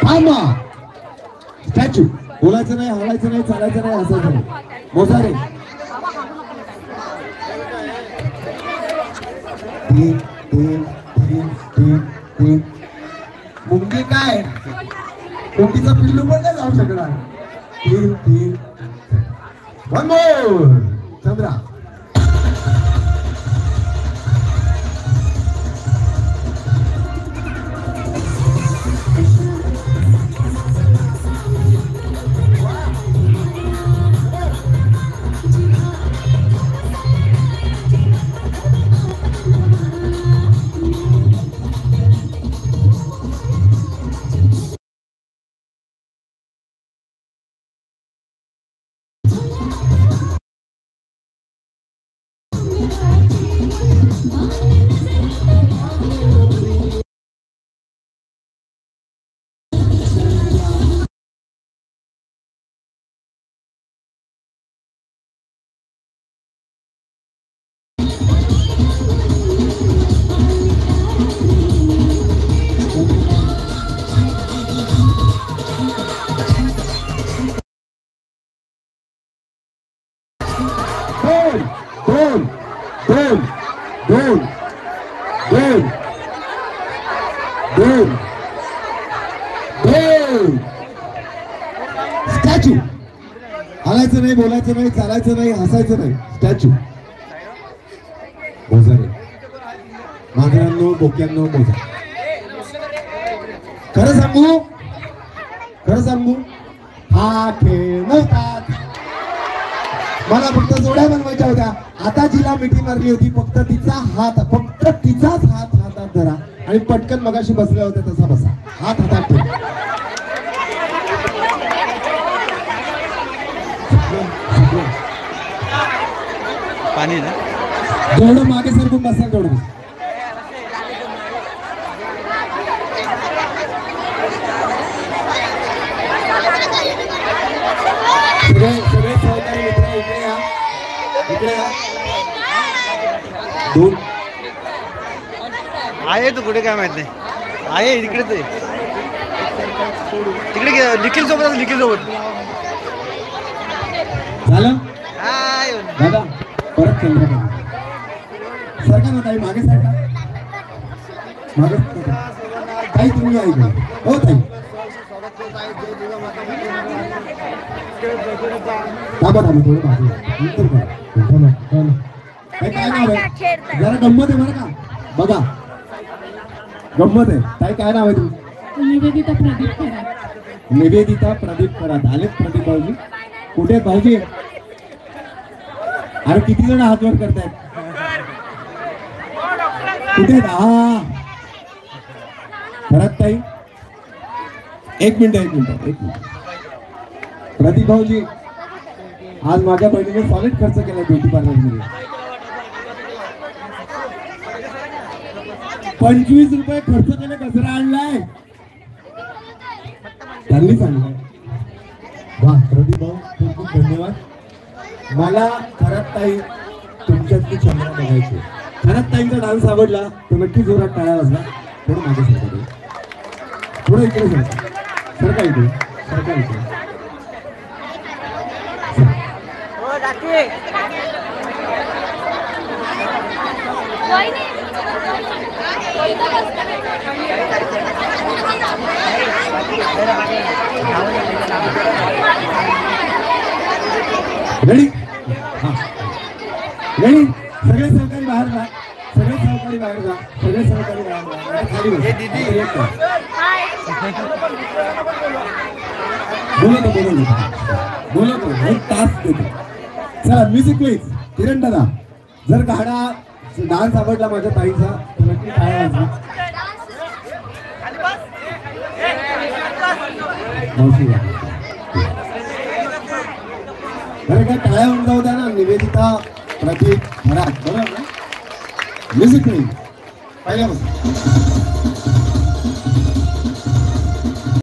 थांबा. स्टॅच्यू. बोलायचं नाही, हलायचं नाही, चालायचं नाही, हसायचं नाही. मोजारे. तीन तीन तीन तीन तीन. मुंगी काय? मुंगीचा पिल्लू पण नाही जाऊ शकणार. तीन तीन. One more. चंद्रा. स्टॅच्यू. हलायचं नाही, बोलायचं नाही, चालायचं नाही, हसायचं नाही. स्टॅच्यू. मोजारे. मांजरांनो, बोक्यांनो मोजा. खरं सांगू, खरं सांगू, हा खेळ नव्हता. मला फक्त जोड्या बनवायच्या होत्या. आता जिला मिठी मारली होती फक्त तिचा हात, फक्त तिचाच हात हातात धरा आणि पटकन मगाशी बसल्या होत्या तसा बसा. हात हातात ठेवा. पाणी ना जेवढं मागे सरकून बसा तेवढं. सगळे सहकारी मित्र इकडे या, इकडे या. दोन आहे तू कुठे काय माहित नाही. आहे इकडेच आहे. तिकडे निखिल सोबत, निखिल सोबत झालं. दादा परत चंद्रकांत सरका ना ताई, मागे सरका, मागे. ताई तुम्ही या इकडे. हो ताई. थांबा थांबा थोडं मागे. काय नाव आहे? जरा गंमत आहे बरं का. बघा गंमत आहे. ताई काय नाव आहे तुमचं? निवेदिता प्रदीप खरात. निवेदिता प्रदीप खरात. आलेत प्रदीप भाऊजी. कुठे आहेत भाऊजी? अरे किती जण हात वर करतायत? कुठे आहेत? हा खरात ताई. एक मिनिट एक मिनिट एक मिनिट. प्रदीप भाऊजी आज माझ्या बहिणीने सॉलिड खर्च केला ब्युटी पार्लर मध्ये. 25 रुपये खर्च केले, कचरा आणलाय त्यांनी सांगितलं. वा प्रदीप भाऊ खूप खूप धन्यवाद. मला खरात ताई तुमच्यातली चंद्रा बघायची. खरात ताईंचा डान्स आवडला तर नक्की जोरात टाळ्या वाजला. थोडं मागे सरका, थोडं इकडे सरका, सरका इकडे, सरका इकडे. रेडी? हा रेडी. सगळे सहकारी बाहेर जा, सगळे सहकारी बाहेर जा, सगळे सहकारी बाहेर जा. खाली बस. बोलतो एक तास देतो. चला म्युझिक प्लीज. किरण दादा जर गाडा डान्स आवडला माझ्या ताईचा तर नक्की टाळ्या वाजवा. बरं काय टाळ्या होऊन जाऊ द्या ना. निवेदिता प्रदीप खरात बरोबर ना. म्युझिक प्लीज पहिल्यापासून.